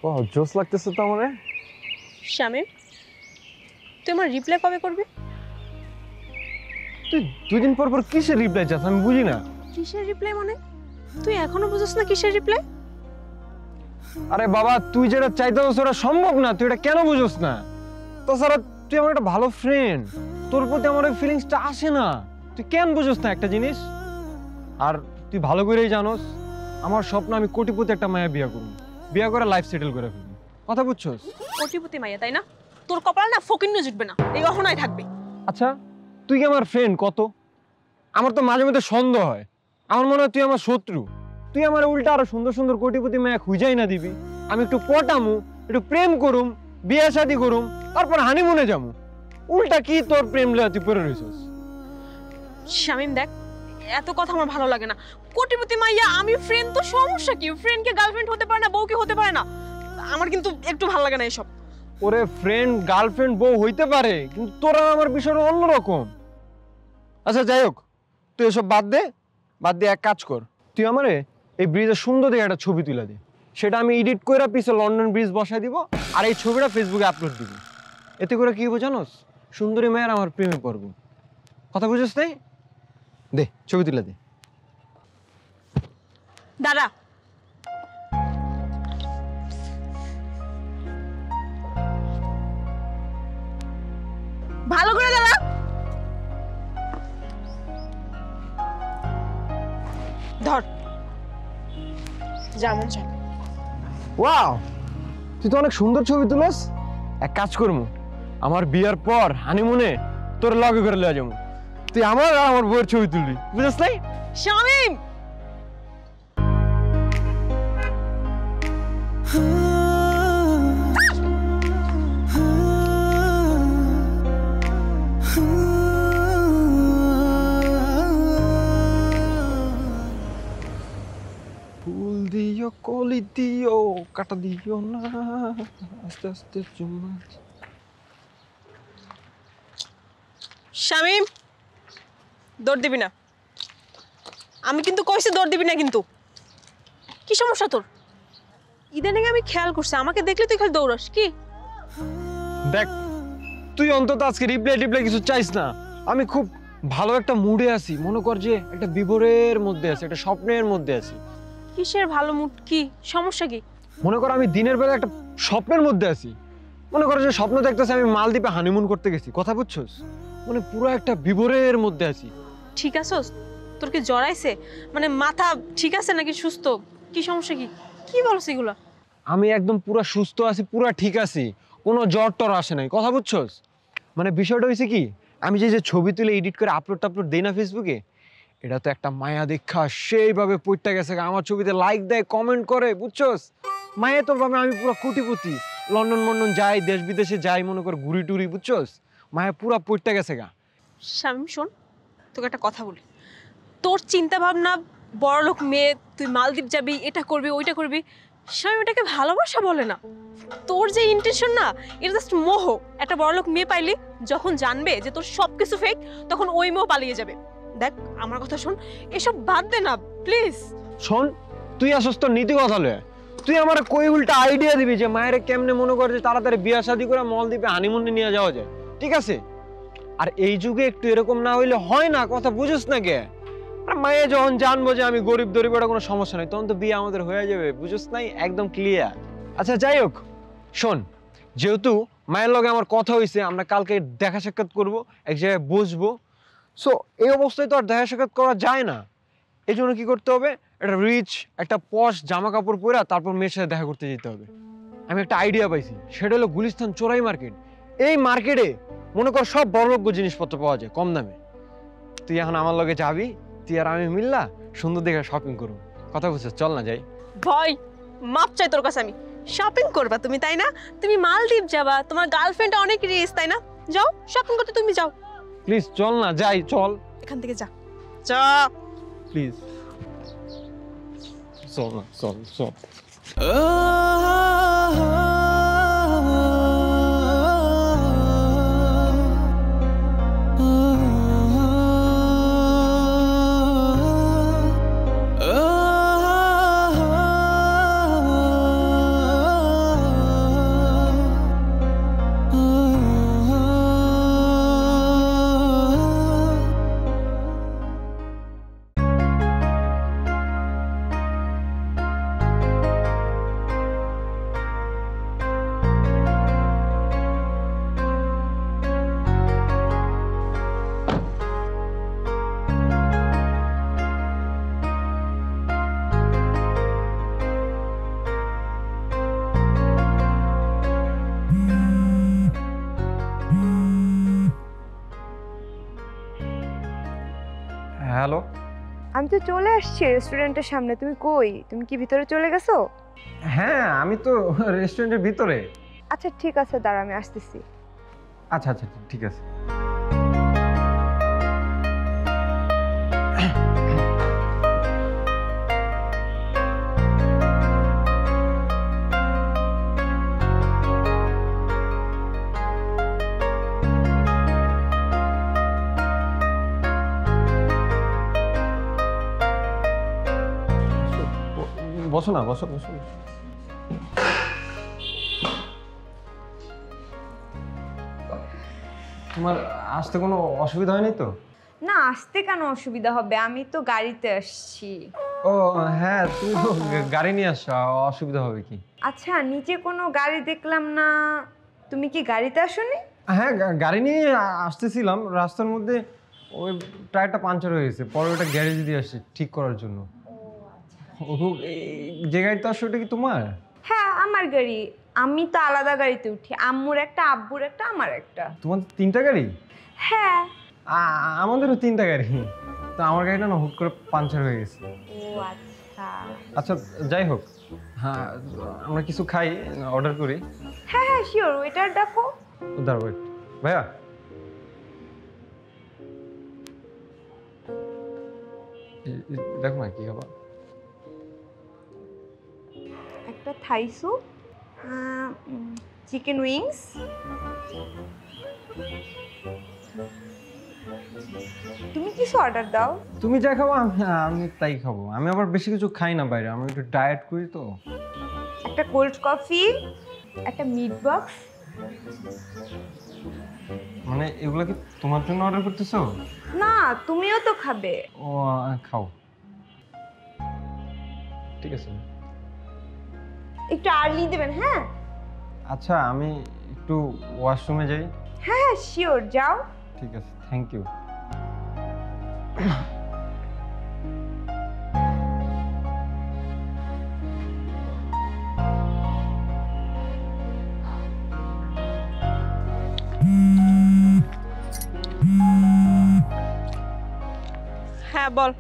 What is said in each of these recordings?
ও জোস লাগতেছে তো আমারে। শামিম, তুই আমার রিপ্লাই কবে করবি? তুই 2 দিন পর পর কিসের রিপ্লাই চাস আমি বুঝি না। কিসের রিপ্লাই মানে? তুই এখনো বুঝছ না কিসের রিপ্লাই? আরে বাবা তুই যেটা চাইতেছ সেটা সম্ভব না, তুই এটা কেন বুঝোস না? তাছাড়া তুই আমার একটা ভালো ফ্রেন্ড, তোর প্রতি আমার ওই ফিলিংসটা আসে না। তুই কেন বুঝোস না একটা জিনিস? আর তুই ভালো করেই জানোস আমার স্বপ্ন আমি কোটিপতি একটা মায়া বিয়ে করব, বিয়ে করে লাইফ সেটেল করে ফেলবো। কথা বুঝছস? কোটিপতি মাইয়া তাই না? তোর কপাল না ফকিন্নি জুটবে না, এই অহনায় থাকবে। আচ্ছা তুই কি আমার ফ্রেন্ড কত? আমার তো মাঝে মধ্যে সন্দেহ হয়, আমার মনে হয় তুই আমার শত্রু। তুই আমার উল্টা আরো সুন্দর সুন্দর কোটিপতি মায়া খুঁজাই না দিবি, আমি একটু পটামু, একটু প্রেম করুম, বিয়ে শাদী করুম, তারপর হানিমুনে যাবো। উল্টা কি তোর প্রেম লয়া তুই পড়ে রইছস? শামিম দেখ, এত কথা আমার ভালো লাগে না। কোটিপতি মাইয়া আমি ফ্রেন্ড, তো সমস্যা কি? ফ্রেন্ডকে গার্লফ্রেন্ড হতে পারে না, বউকে হতে পারে না? আমার কিন্তু একটু ভালো লাগে না এসব। ওরে ফ্রেন্ড গার্লফ্রেন্ড বউ হইতে পারে, কিন্তু তোরা আমার বিষয়টা অন্যরকম। আচ্ছা যাই হোক, তুই এসব বাদ দে, বাদ দিয়ে এক কাজ কর, তুই আমারে এই ব্রিজের সুন্দর দেখে একটা ছবি তুলে দে, সেটা আমি এডিট করে পিছে লন্ডন ব্রিজ বসাই দিব, আর এই ছবিটা ফেসবুকে আপলোড দিব। এতে করে কি হবো জানোস? সুন্দরী মেয়ের আমার প্রেমে পড়বো। কথা বুঝিস নাই? দে ছবি তুলে দে। দাদা, ভালো করে দাদা। ধর, যেমন চাই। ওয়াও, তুই তো অনেক সুন্দর ছবি তুলস। এক কাজ করবো, আমার বিয়ার পর হানিমুনে তোর লগে করে লয়ে যাবো, তুই আমার আর আমার বউয়ের ছবি তুলবি, বুঝছ নাই? শামিম, ফুল দিও কলি দিও কাটা দিও না, আস্তে আস্তে চুমা। শামিম, দৌড় দিবি না। আমি কিন্তু কইছি দৌড় দিবি না। কিন্তু কি সমস্যা তোর? ইদানিং আমি খেয়াল করছি, আমাকে দেখলে তুই খালি দৌড়াস কি? দেখ তুই অন্তত আজকে রিপ্লাই টিপ্লাই কিছু চাইস না। আমি খুব ভালো একটা মুডে আছি, মনে কর যে একটা বিভোরের মধ্যে আছি, একটা স্বপ্নের মধ্যে আছি। কিসের ভালো মুড? কি সমস্যা কি? মনে কর আমি দিনের বেলা একটা স্বপ্নের মধ্যে আছি, মনে করো যে স্বপ্ন দেখতেছি আমি মালদ্বীপে হানিমুন করতে গেছি। কথা বুঝছস? মানে পুরো একটা বিভোরের মধ্যে আছি। ঠিক আছস? তোর কি জড়াইছে? মানে মাথা ঠিক আছে নাকি সুস্থ? কি সমস্যা কি? কি বলছ এগুলো? আমি একদম পুরো সুস্থ আছি, পুরো ঠিক আছি, কোনো জ্বর টর আসে নাই। কথা বুঝছস? মানে বিষয়টা হয়েছে কি, আমি যে ছবি তুলে এডিট করে আপলোড টাপলোড দেই না ফেসবুকে, এটা তো একটা মায়া দেখা সেইভাবে পড়তে গেছে, আমার ছবিতে লাইক দেয়, কমেন্ট করে, বুঝছস? মায়া তো ভাবে আমি পুরো কোটিপতি, লন্ডন মন্ডন যাই, দেশ বিদেশে যাই, মনে কর ঘুরি টুরি, বুঝছস? মায়া পুরো পড়তে গেছে গা। শামিম শোন, তোকে একটা কথা বলি। তোর চিন্তা ভাবনা বড়লোক মেয়ে, তুই মালদ্বীপ যাবি, এটা করবি ওইটা করবি, শামিম এটাকে ভালোবাসা বলে না। তোর যে ইন্টেনশন না, এটা জাস্ট মোহ। একটা বড়লোক মেয়ে পাইলি, যখন জানবে যে তোর সবকিছু ফেক, তখন ওই মোহ পালিয়ে যাবে। দেখ আমার কথা শোন, এসব বাদ দে না প্লিজ। শোন, তুই আসস তোর নীতি কথা লয়ে, তুই আমার কই উল্টা আইডিয়া দিবি যে মায়ের কেমনে মনে কর যে তাড়াতাড়ি বিয়া শাদী করে মলদ্বীপে হানিমুনে নিয়ে যাওয়া যায়, ঠিক আছে? আর এই যুগে একটু এরকম না হইলে হয় না, কথা বুঝিস না কে? আর মায়ে যখন জানবো যে আমি গরিব দরিব, এটা কোনো সমস্যা নাই, তখন তো বিয়ে আমাদের হয়ে যাবে, বুঝিস নাই? একদম ক্লিয়ার। আচ্ছা যাই হোক, শোন, যেহেতু মায়ের লগে আমার কথা হয়েছে, আমরা কালকে দেখা সাক্ষাৎ করবো, এক জায়গায় বসবো। সো এই অবস্থায় তো আর দেখা সাক্ষাৎ করা যায় না, এই জন্য কি করতে হবে, একটা রিচ একটা পশ জামা কাপড় পরে তারপর মেয়ের সাথে দেখা করতে যেতে হবে। আমি একটা আইডিয়া পাইছি, সেটা হলো গুলিস্তান চোরাই মার্কেট। এই মার্কেটে মনে কর সব বড়লোক জিনিসপত্র পাওয়া যায় কম দামে। তুই এখন আমার লগে যাবি, তুই আর আমি মিললা সুন্দর দেখে শপিং করবো। কথা বুঝছিস? চল না যাই। ভয় মাপ চাই তোর কাছে আমি। শপিং করবা তুমি, তাই না? তুমি মালদ্বীপ যাবা, তোমার গার্লফ্রেন্ড অনেক রিচ, তাই না? যাও শপিং করতে, তুমি যাও। প্লিজ চল না যাই, চল এখান থেকে যা, যা প্লিজ, চল না, চল চল। হ্যালো। আমি তো চলে আসছি রেস্টুরেন্টের সামনে। তুমি কই? তুমি কি ভিতরে চলে গেছো? হ্যাঁ, আমি তো রেস্টুরেন্টের ভিতরে। আচ্ছা ঠিক আছে, দাঁড়া আমি আসতেছি। আচ্ছা আচ্ছা ঠিক আছে। বসো না, বসো বসো। তোমার আসতে কোনো অসুবিধা হয়নি তো? না, আসতে কেন অসুবিধা হবে? আমি তো গাড়িতে আসছি। ও হ্যাঁ, তুমি তো গাড়ি নিয়ে আসছো, অসুবিধা হবে কি? আচ্ছা, নিচে কোনো গাড়ি দেখলাম না। তুমি কি গাড়িতে আসোনি? হ্যাঁ, গাড়ি নিয়ে আসতেছিলাম, রাস্তার মধ্যে ওই টায়ারটা পাঞ্চার হয়ে গেছে, পরে ওটা গ্যারেজে দিয়ে আসছি ঠিক করার জন্য। যে গাড়িতে আসছো ওটা কি তোমার? হ্যাঁ, আমার গাড়ি। আমি তো আলাদা গাড়িতে উঠি, আম্মুর একটা, আব্বুর একটা, আমার একটা। তোমার 3টা গাড়ি? হ্যাঁ। আমাদেরও 3টা গাড়ি। তো আমার গাড়িটা না হুট করে পাঞ্চার হয়ে গেছে। ও আচ্ছা। আচ্ছা যাই হোক, হ্যাঁ আমরা কিছু খাই, অর্ডার করি। হ্যাঁ হ্যাঁ শিওর, ওয়েটার ডাকো। দাঁড়াও ওয়েট, ভাইয়া দেখো না কি খাবার। একটা থাই স্যুপ, চিকেন উইংস, তুমি কিছু অর্ডার দাও। তুমি যা খাবো আমি তাই খাবো। আমি আবার বেশি কিছু খাই না বাইরে, আমি একটু ডায়েট করি তো। একটা কোল্ড কফি, একটা মিট বক্স। মানে এগুলো কি তোমার জন্য অর্ডার করতেছো? না, তুমিও তো খাবে। ও খাও, ঠিক আছে। একটু আর্লি দেবেন, হ্যাঁ? আচ্ছা আমি একটু ওয়াশরুমে যাই। হ্যাঁ হ্যাঁ শিওর, যাও। ঠিক আছে, থ্যাংক ইউ। হ্যাঁ বল।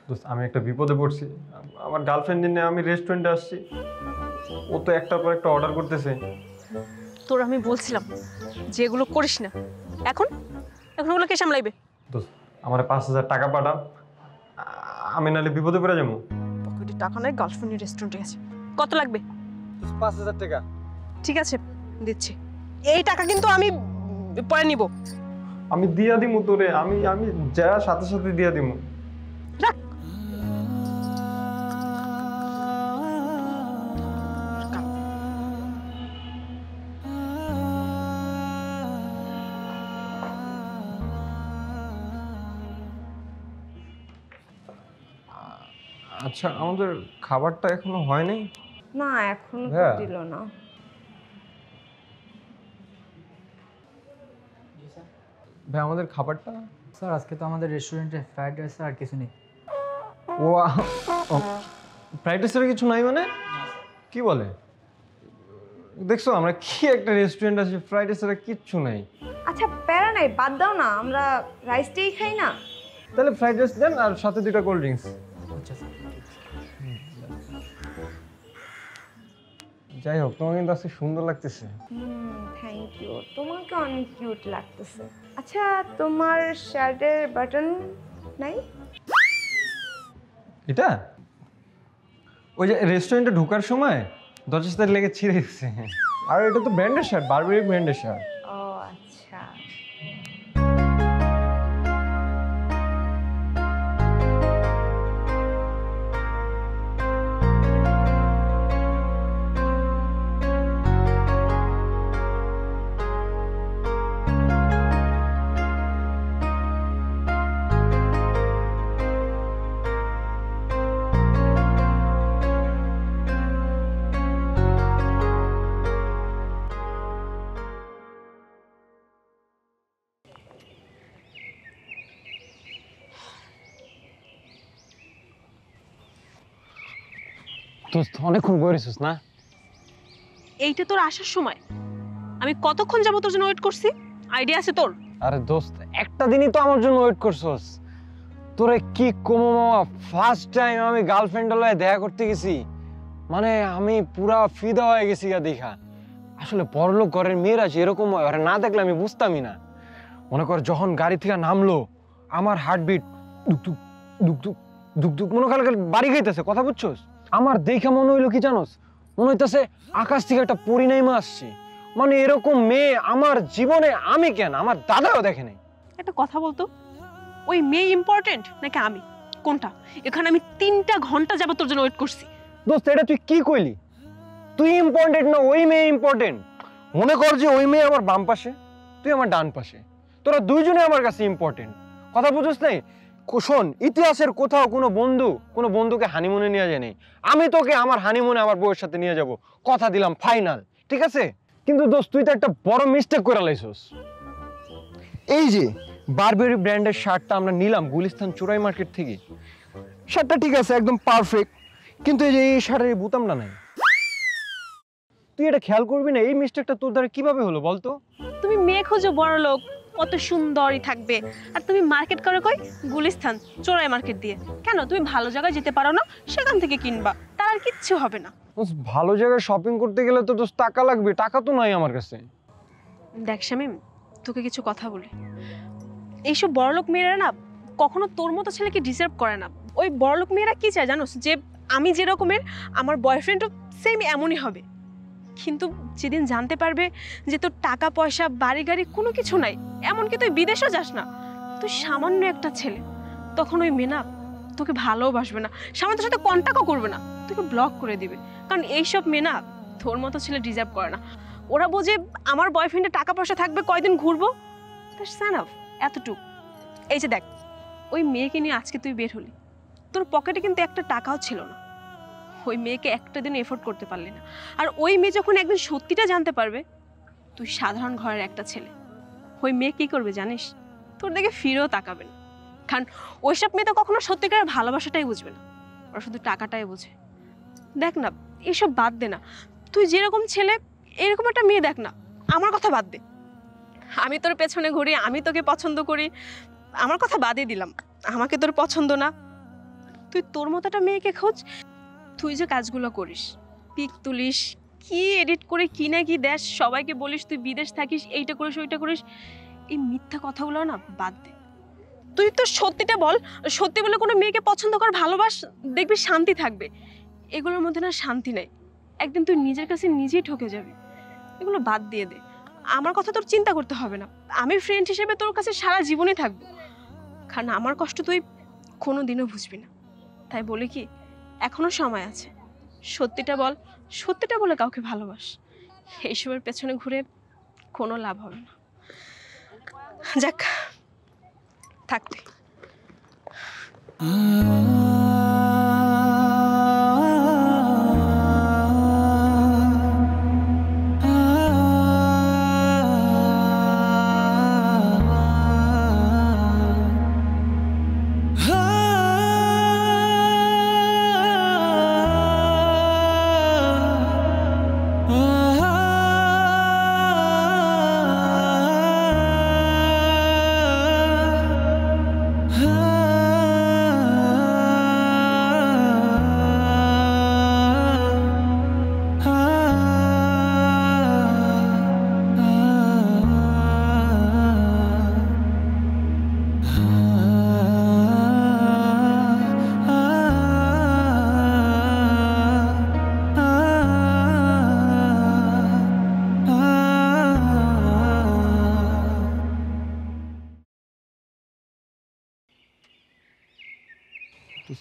দোস্ত আমি একটা বিপদে পড়ছি। আমার গার্লফ্রেন্ড নিয়ে আমি রেস্টুরেন্টে আসছি, ও তো একটার পর একটা অর্ডার করতেছে। তোর আমি বলছিলাম যে এগুলো করিস না। এখন এখন ওগুলো কে সামলাইবে? দোস্ত আমার 5,000 টাকা পাঠাও, আমি নাহলে বিপদে পড়ে যাবো। পকেটে টাকা নাই, গার্লফ্রেন্ডের রেস্টুরেন্টে গেছে। কত লাগবে? 5,000 টাকা। ঠিক আছে দিচ্ছি। এই টাকা কিন্তু আমি পরে নিব। আমি দিয়া দিমু তোরে, আমি আমি যা সাথে সাথে দিয়া দিমু। রাখ। আচ্ছা আমাদের খাবারটা এখনো হয়নি। না, এখনো তো হ্যাঁ। দিল না। ভাই আমাদের খাবারটা। স্যার আজকে তো আমাদের রেস্টুরেন্টে ফ্রাইড রাইস আর কিছু নেই। ও ফ্রাইড রাইসের কিছু নাই মানে? কি বলে? দেখছো আমরা কি একটা রেস্টুরেন্ট আছে, ফ্রাইড রাইসের কিচ্ছু নাই। আচ্ছা প্যারা নাই, বাদ দাও না, আমরা রাইসটাই খাই না। তাহলে ফ্রাইড রাইস দেন আর সাথে 2টা কোল্ড ড্রিঙ্কস। আচ্ছা স্যার। যাই হোক, তোমার কিন্তু আজকে সুন্দর লাগতেছে। থ্যাংক ইউ, তোমাকে অনেক কিউট লাগতেছে। আচ্ছা তোমার শার্টের বাটন নাই? এটা ওই যে রেস্টুরেন্টে ঢোকার সময় দরজার সাথে লেগে ছিঁড়ে গেছে। আর এটা তো ব্র্যান্ডের শার্ট, বারবেরি ব্র্যান্ডের শার্ট। ও আচ্ছা। দোস্ত অনেকক্ষণ বইরেছিস না? এইটা তোর আসার সময়। আমি কতক্ষণ যাবো তোর জন্য ওয়েট করছি? আইডিয়া আছে তোর? আরে দোস্ত একটা দিনই তো আমার জন্য ওয়েট করছস। তোরে কি কমো মামা, ফার্স্ট টাইম আমি গার্লফ্রেন্ডের লয়ে দেখা করতে গেছি, মানে আমি পুরা ফিদা হয়ে গেছি গা দেখা। আসলে বড়লোক ঘরের মেয়েরা যে এরকম হয়, ওরা না দেখলে আমি বুঝতামই না। মনে কর যখন গাড়ি থেকে নামলো, আমার হার্টবিট দুকদুক দুকদুক দুকদুক মনে কর বাড়ি গাইতেছে, কথা বুঝছোস? আমার দেখে মনে হইলো কি জানোস, মনে হইতেছে আকাশ থেকে একটা পরিণামা আসছে। মানে এরকম মেয়ে আমার জীবনে আমি কেন, আমার দাদাও দেখে নাই। একটা কথা বলতো, ওই মেয়ে ইম্পর্টেন্ট নাকি আমি, কোনটা? এখানে আমি 3টা ঘন্টা যাবত তোর জন্য ওয়েট করছি। দোস্ত এটা তুই কি কইলি? তুই ইম্পর্টেন্ট না ওই মেয়ে ইম্পর্টেন্ট? মনে কর যে ওই মেয়ে আমার বাম পাশে, তুই আমার ডান পাশে, তোরা দুইজনে আমার কাছে ইম্পর্টেন্ট। কথা বুঝছ নাই? শোন, ইতিহাসের কোথাও কোনো বন্ধুকে হানিমুনে নিয়ে যায় নাই। আমি তোকে আমার হানিমুনে আমার বউয়ের সাথে নিয়ে যাব, কথা দিলাম, ফাইনাল, ঠিক আছে? কিন্তু দোস্ত তুই তো একটা বড় মিস্টেক করে লাইছস। এই যে বারবেরি ব্র্যান্ডের শার্টটা আমরা নিলাম গুলিস্তান চোরাই মার্কেট থেকে, শার্টটা ঠিক আছে, একদম পারফেক্ট, কিন্তু এই যে এই শার্টের এই বোতামটা নাই। তুই এটা খেয়াল করবি না, এই মিস্টেকটা তোর দ্বারা কিভাবে হলো বলতো? তুমি মেয়ে খোঁজো বড় লোক, কত সুন্দরই থাকবে, আর তুমি মার্কেট করে কই? গুলিস্তান চোরাই মার্কেট দিয়ে। কেন তুমি ভালো জায়গায় যেতে পারো না? সেখান থেকে কিনবা, তার আর কিচ্ছু হবে না। ভালো জায়গায় শপিং করতে গেলে তো তোর টাকা লাগবে, টাকা তো নাই আমার কাছে। দেখ শামীম, তোকে কিছু কথা বলি। এইসব বড়লোক মেয়েরা না কখনো তোর মতো ছেলেকে ডিজার্ভ করে না। ওই বড়লোক মেয়েরা কি চায় জানোস? যে আমি যে রকমের, আমার বয়ফ্রেন্ডও সেম এমনই হবে। কিন্তু যেদিন জানতে পারবে যে তোর টাকা পয়সা বাড়ি গাড়ি কোনো কিছু নাই, এমনকি তুই বিদেশেও যাস না, তুই সামান্য একটা ছেলে, তখন ওই মেয়ে না তোকে ভালোবাসবে না, সামান্য তোর সাথে কন্ট্যাক্টও করবে না, তোকে ব্লক করে দিবে। কারণ এইসব মেয়ে না তোর মতো ছেলে ডিজার্ভ করে না। ওরা বোঝে আমার বয়ফ্রেন্ডের টাকা পয়সা থাকবে, কয়দিন ঘুরবো, এতটুক। এই যে দেখ, ওই মেয়েকে নিয়ে আজকে তুই বের হলি, তোর পকেটে কিন্তু একটা টাকাও ছিল না, ওই মেয়েকে একটা দিন এফোর্ড করতে পারলি না। আর ওই মেয়ে যখন একদিন সত্যিটা জানতে পারবে তুই সাধারণ ঘরের একটা ছেলে, ওই মেয়ে কি করবে জানিস? তোর দিকে ফিরেও তাকাবে না। কারণ ওইসব মেয়ে তো কখনো সত্যিকারের ভালোবাসাটাই বুঝবে না, ওরা শুধু টাকাটাই বোঝে। দেখ না, এসব বাদ দে না, তুই যেরকম ছেলে এরকম একটা মেয়ে দেখ না। আমার কথা বাদ দে, আমি তোর পেছনে ঘুরি, আমি তোকে পছন্দ করি, আমার কথা বাদই দিলাম, আমাকে তোর পছন্দ না, তুই তোর মতো একটা মেয়েকে খোঁজ। তুই যে কাজগুলো করিস, পিক তুলিস, কি এডিট করে কি না কি দেশ, সবাইকে বলিস তুই বিদেশ থাকিস, এইটা করিস ওইটা করিস, এই মিথ্যা কথাগুলো না বাদ দে। তুই তো সত্যিটা বল, সত্যি বলে কোনো মেয়েকে পছন্দ কর, ভালোবাস, দেখবি শান্তি থাকবে। এগুলোর মধ্যে না শান্তি নেই, একদিন তুই নিজের কাছে নিজেই ঠকে যাবি। এগুলো বাদ দিয়ে দে, আমার কথা তোর চিন্তা করতে হবে না, আমি ফ্রেন্ড হিসেবে তোর কাছে সারা জীবনই থাকবো। কারণ আমার কষ্ট তুই কোনো দিনও বুঝবি না। তাই বলি কি, এখনো সময় আছে, সত্যিটা বল, সত্যিটা বলে কাউকে ভালোবাস, এইসবের পেছনে ঘুরে কোনো লাভ হবে না। যাক, থাকতে।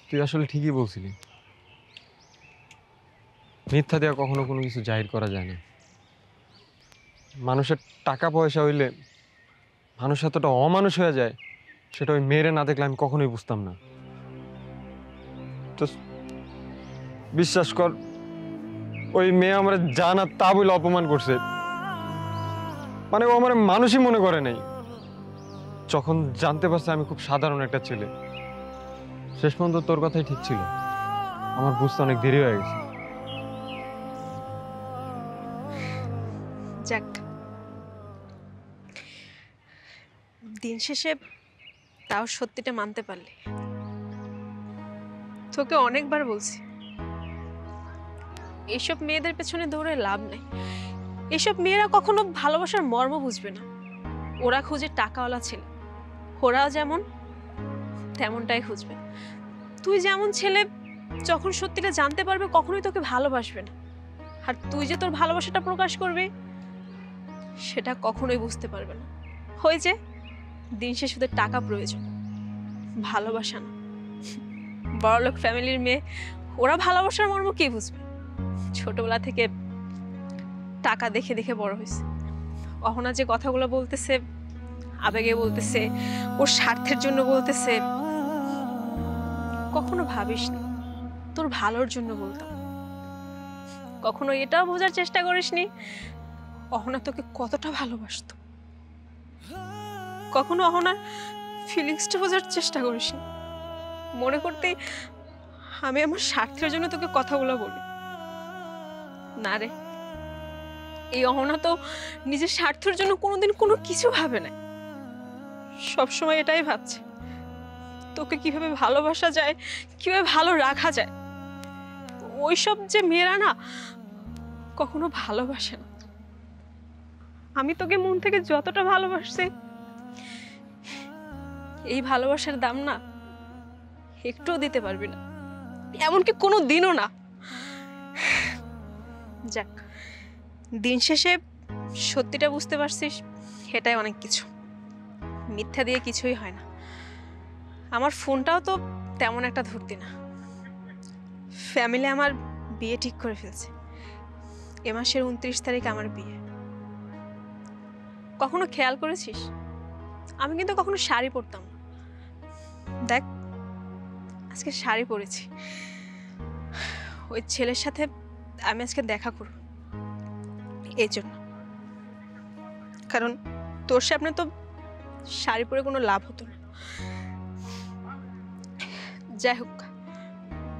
তুই আসলে ঠিকই বলছিলি, মিথ্যা দেওয়া কখনো কোনো কিছু জাহির করা যায় না। মানুষের টাকা পয়সা হইলে মানুষ এতটা অমানুষ হয়ে যায়, সেটা ওই মেয়েরে না দেখলে আমি কখনোই বুঝতাম না। তো বিশ্বাস কর, ওই মেয়ে আমার যা না তা বলে অপমান করছে, মানে ও আমার মানুষই মনে করে নাই। যখন জানতে পারছে আমি খুব সাধারণ একটা ছেলে, শেষ পর্যন্ত তোর কথাই ঠিক ছিল, আমার বুঝতে অনেক দেরি হয়ে গেছে। যাক, দিন শেষে তাও সত্যিটা মানতে পারলি। তোকে অনেকবার বলছি এইসব মেয়েদের পেছনে দৌড়ে লাভ নেই। এসব মেয়েরা কখনো ভালোবাসার মর্ম বুঝবে না। ওরা খুঁজে টাকাওয়ালা ছেলে, ওরাও যেমন তেমনটাই খুঁজবে। তুই যেমন ছেলে যখন সত্যিটা জানতে পারবে কখনোই তোকে ভালোবাসবে না, আর তুই যে তোর ভালোবাসাটা প্রকাশ করবি সেটা কখনোই বুঝতে পারবে না। হয়ে যে দিন শেষে ওদের টাকা প্রয়োজন, ভালোবাসা না। বড়লোক ফ্যামিলির মেয়ে, ওরা ভালোবাসার মর্ম কি বুঝবে? ছোটবেলা থেকে টাকা দেখে দেখে বড় হয়েছে। অহনা যে কথাগুলো বলতেছে আবেগে বলতেছে, ওর স্বার্থের জন্য বলতেছে, কখনো ভাবিস না তোর ভালোর জন্য বলতাম। কখনো এটাও বোঝার চেষ্টা করিসনি অহনা তোকে কতটা ভালোবাসতো। কখনো অহনার ফিলিংসটা বোঝার চেষ্টা করিসনি। মনে করতে আমি আমার স্বার্থের জন্য তোকে কথাগুলো বলি না রে। এই অহনা তো নিজের স্বার্থের জন্য কোনোদিন কোনো কিছু ভাবে না, সবসময় এটাই ভাবছে তোকে কিভাবে ভালোবাসা যায়, কিভাবে ভালো রাখা যায়। ওইসব যে মেয়েরা না কখনো ভালোবাসে না। আমি তোকে মন থেকে যতটা ভালোবাসছি, এই ভালোবাসার দাম না একটুও দিতে পারবি না, এমনকি কোনো দিনও না। যাক, দিন শেষে সত্যিটা বুঝতে পারছিস, এটাই অনেক কিছু। মিথ্যা দিয়ে কিছুই হয় না। আমার ফোনটাও তো তেমন একটা ধরতি না। ফ্যামিলি আমার বিয়ে ঠিক করে ফেলছে। এ মাসের 29 তারিখ আমার বিয়ে। কখনো খেয়াল করেছিস আমি কিন্তু কখনো শাড়ি পরতাম না। দেখ আজকে শাড়ি পরেছি। ওই ছেলের সাথে আমি আজকে দেখা করব এই জন্য, কারণ তোর সামনে তো শাড়ি পরে কোনো লাভ হতো না। যাই হোক,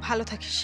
ভালো থাকিস।